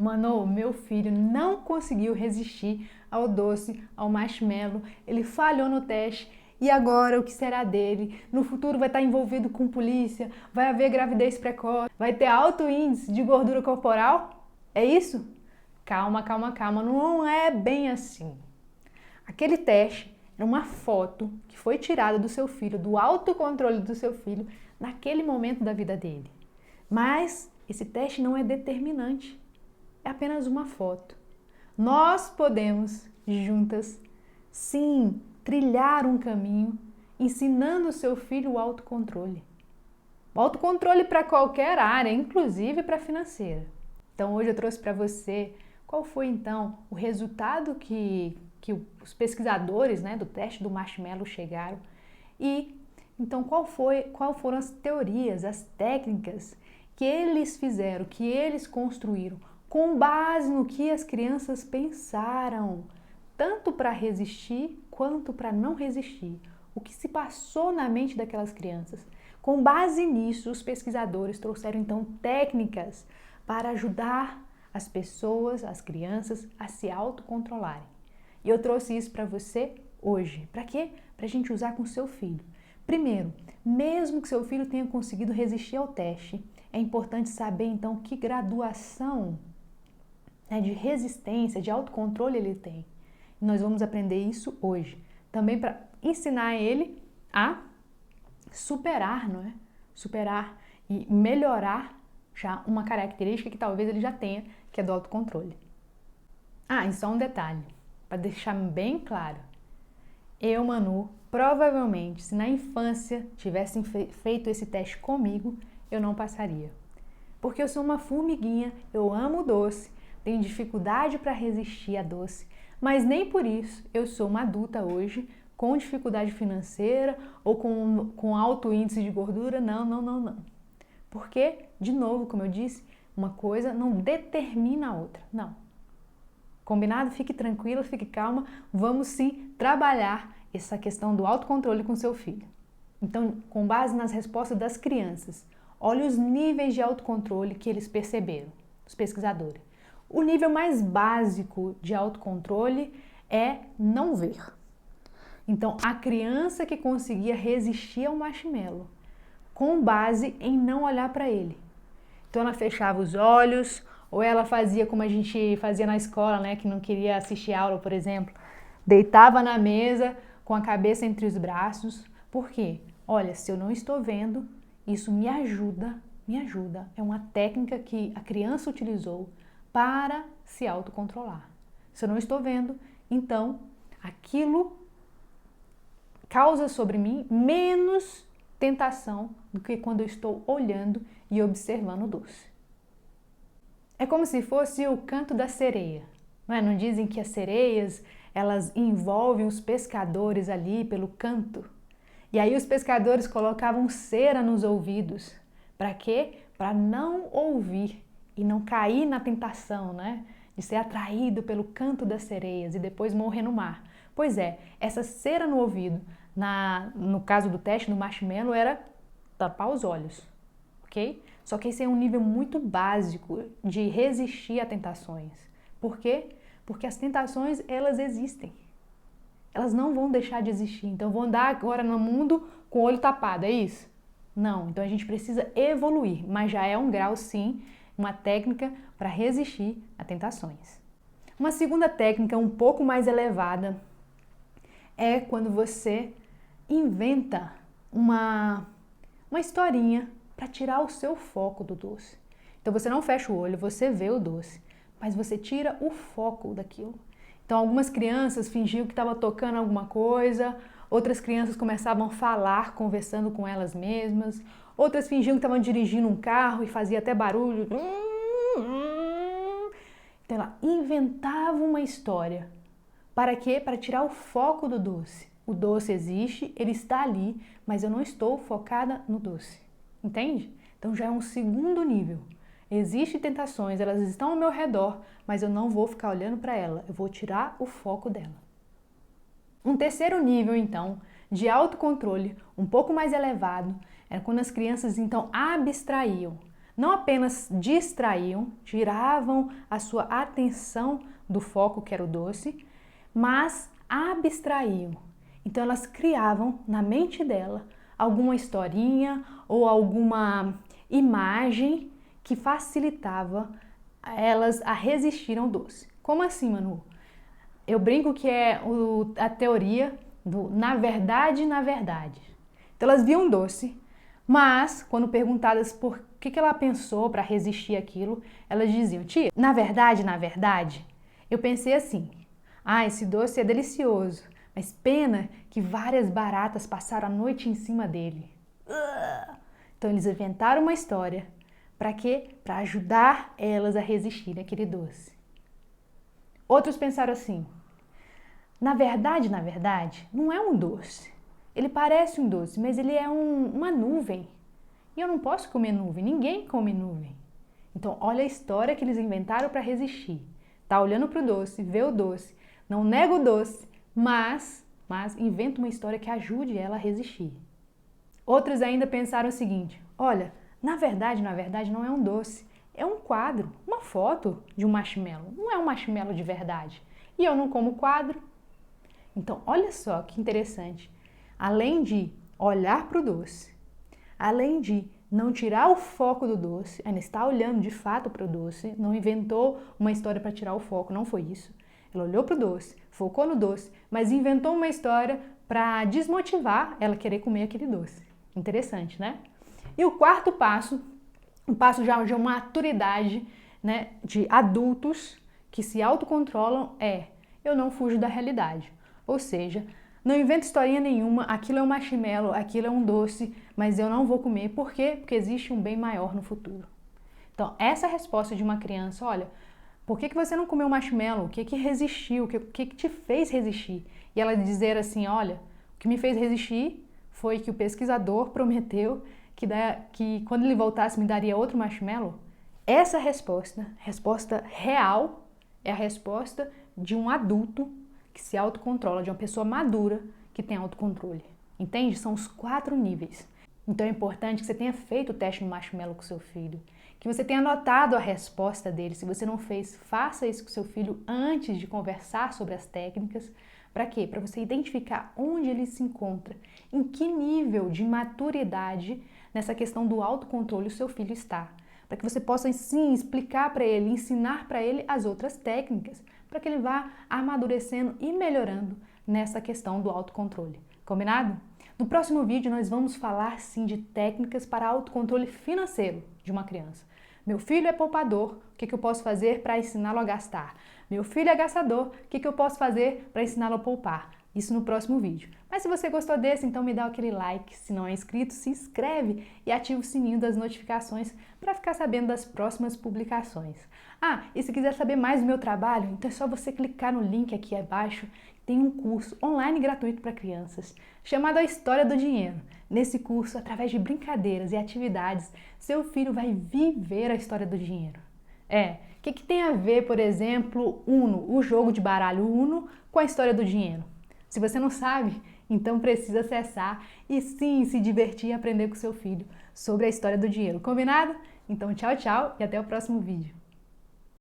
Mano, meu filho não conseguiu resistir ao doce, ao marshmallow, ele falhou no teste. E agora o que será dele? No futuro vai estar envolvido com polícia, vai haver gravidez precoce, vai ter alto índice de gordura corporal? É isso? Calma, calma, calma, não é bem assim. Aquele teste era uma foto que foi tirada do seu filho, do autocontrole do seu filho, naquele momento da vida dele. Mas esse teste não é determinante, é apenas uma foto. Nós podemos, juntas, sim, trilhar um caminho, ensinando o seu filho o autocontrole. O autocontrole para qualquer área, inclusive para a financeira. Então hoje eu trouxe para você qual foi então o resultado que os pesquisadores, né, do teste do marshmallow chegaram e então qual foram as teorias, as técnicas que eles fizeram, que eles construíram com base no que as crianças pensaram, tanto para resistir quanto para não resistir. O que se passou na mente daquelas crianças. Com base nisso, os pesquisadores trouxeram então técnicas para ajudar as pessoas, as crianças, a se autocontrolarem. E eu trouxe isso para você hoje. Para quê? Para a gente usar com o seu filho. Primeiro, mesmo que seu filho tenha conseguido resistir ao teste, é importante saber então que graduação, né, de resistência, de autocontrole ele tem. E nós vamos aprender isso hoje. Também para ensinar ele a superar, não é? Superar e melhorar já uma característica que talvez ele já tenha, que é do autocontrole. E só um detalhe, para deixar bem claro. Eu, Manu, provavelmente, se na infância tivessem feito esse teste comigo, eu não passaria. Porque eu sou uma formiguinha, eu amo doce, tenho dificuldade para resistir a doce, mas nem por isso eu sou uma adulta hoje com dificuldade financeira ou com alto índice de gordura. Não. Porque, de novo, como eu disse, uma coisa não determina a outra. Não. Combinado? Fique tranquila, fique calma. Vamos sim trabalhar essa questão do autocontrole com seu filho. Então, com base nas respostas das crianças, olhe os níveis de autocontrole que eles perceberam, os pesquisadores. O nível mais básico de autocontrole é não ver. Então, a criança que conseguia resistir ao marshmallow, com base em não olhar para ele. Então, ela fechava os olhos, ou ela fazia como a gente fazia na escola, né, que não queria assistir aula, por exemplo, deitava na mesa com a cabeça entre os braços. Por quê? Olha, se eu não estou vendo, isso me ajuda. É uma técnica que a criança utilizou para se autocontrolar. Se eu não estou vendo, então aquilo causa sobre mim menos tentação do que quando eu estou olhando e observando o doce. É como se fosse o canto da sereia. Não dizem que as sereias, elas envolvem os pescadores ali pelo canto? E aí os pescadores colocavam cera nos ouvidos. Para quê? Para não ouvir e não cair na tentação, né, de ser atraído pelo canto das sereias e depois morrer no mar. Pois é, essa cera no ouvido, no caso do teste do marshmallow, era tapar os olhos, ok? Só que esse é um nível muito básico de resistir a tentações. Por quê? Porque as tentações, elas existem. Elas não vão deixar de existir. Então, vou andar agora no mundo com o olho tapado, é isso? Não. Então, a gente precisa evoluir, mas já é um grau, sim, uma técnica para resistir a tentações. Uma segunda técnica um pouco mais elevada é quando você inventa uma historinha para tirar o seu foco do doce. Então você não fecha o olho, você vê o doce, mas você tira o foco daquilo. Então algumas crianças fingiam que estavam tocando alguma coisa, outras crianças começavam a falar, conversando com elas mesmas, outras fingiam que estavam dirigindo um carro e fazia até barulho. Então ela inventava uma história. Para quê? Para tirar o foco do doce. O doce existe, ele está ali, mas eu não estou focada no doce. Entende? Então já é um segundo nível. Existem tentações, elas estão ao meu redor, mas eu não vou ficar olhando para ela, eu vou tirar o foco dela. Um terceiro nível, então, de autocontrole, um pouco mais elevado, era quando as crianças, então, abstraíam. não apenas distraíam, tiravam a sua atenção do foco que era o doce, mas abstraíam. Então elas criavam na mente dela alguma historinha ou alguma imagem que facilitava elas a resistir ao doce. Como assim, Manu? Eu brinco que é a teoria do na verdade, na verdade. Então elas viam doce, mas quando perguntadas por que ela pensou para resistir àquilo, elas diziam: tia, na verdade, eu pensei assim, esse doce é delicioso, mas pena que várias baratas passaram a noite em cima dele. Então eles inventaram uma história. Para quê? Para ajudar elas a resistir àquele doce. Outros pensaram assim: na verdade, não é um doce. Ele parece um doce, mas ele é uma nuvem. E eu não posso comer nuvem, ninguém come nuvem. Então, olha a história que eles inventaram para resistir. Tá olhando para o doce, vê o doce, não nega o doce, mas inventa uma história que ajude ela a resistir. Outros ainda pensaram o seguinte: olha, na verdade, não é um doce, é um quadro, uma foto de um marshmallow. Não é um marshmallow de verdade. E eu não como quadro. Então, olha só que interessante. Além de olhar para o doce, além de não tirar o foco do doce, ainda está olhando de fato para o doce, não inventou uma história para tirar o foco, não foi isso. Ela olhou para o doce, focou no doce, mas inventou uma história para desmotivar ela querer comer aquele doce. Interessante, né? E o quarto passo, um passo já de maturidade, né, de adultos que se autocontrolam, eu não fujo da realidade. Ou seja, não invento historinha nenhuma, aquilo é um marshmallow, aquilo é um doce, mas eu não vou comer. Por quê? Porque existe um bem maior no futuro. Então, essa é a resposta de uma criança: olha, por que você não comeu marshmallow? O que resistiu? O que te fez resistir? E ela dizer assim: olha, o que me fez resistir foi que o pesquisador prometeu que quando ele voltasse me daria outro marshmallow. Essa resposta real, é a resposta de um adulto que se autocontrola, de uma pessoa madura que tem autocontrole. Entende? São os 4 níveis. Então é importante que você tenha feito o teste no marshmallow com seu filho, que você tenha anotado a resposta dele. Se você não fez, faça isso com seu filho antes de conversar sobre as técnicas. Para quê? Para você identificar onde ele se encontra, em que nível de maturidade nessa questão do autocontrole o seu filho está. Para que você possa, sim, explicar para ele, ensinar para ele as outras técnicas, para que ele vá amadurecendo e melhorando nessa questão do autocontrole. Combinado? No próximo vídeo nós vamos falar, sim, de técnicas para autocontrole financeiro de uma criança. Meu filho é poupador, o que eu posso fazer para ensiná-lo a gastar? Meu filho é gastador, o que eu posso fazer para ensiná-lo a poupar? Isso no próximo vídeo. Mas se você gostou desse, então me dá aquele like. Se não é inscrito, se inscreve e ativa o sininho das notificações para ficar sabendo das próximas publicações. E se quiser saber mais do meu trabalho, então é só você clicar no link aqui abaixo. Tem um curso online gratuito para crianças, chamado A História do Dinheiro. Nesse curso, através de brincadeiras e atividades, seu filho vai viver a história do dinheiro. O que tem a ver, por exemplo, Uno, o jogo de baralho Uno, com a história do dinheiro? Se você não sabe, então precisa acessar e sim se divertir e aprender com seu filho sobre a história do dinheiro. Combinado? Então tchau, tchau e até o próximo vídeo.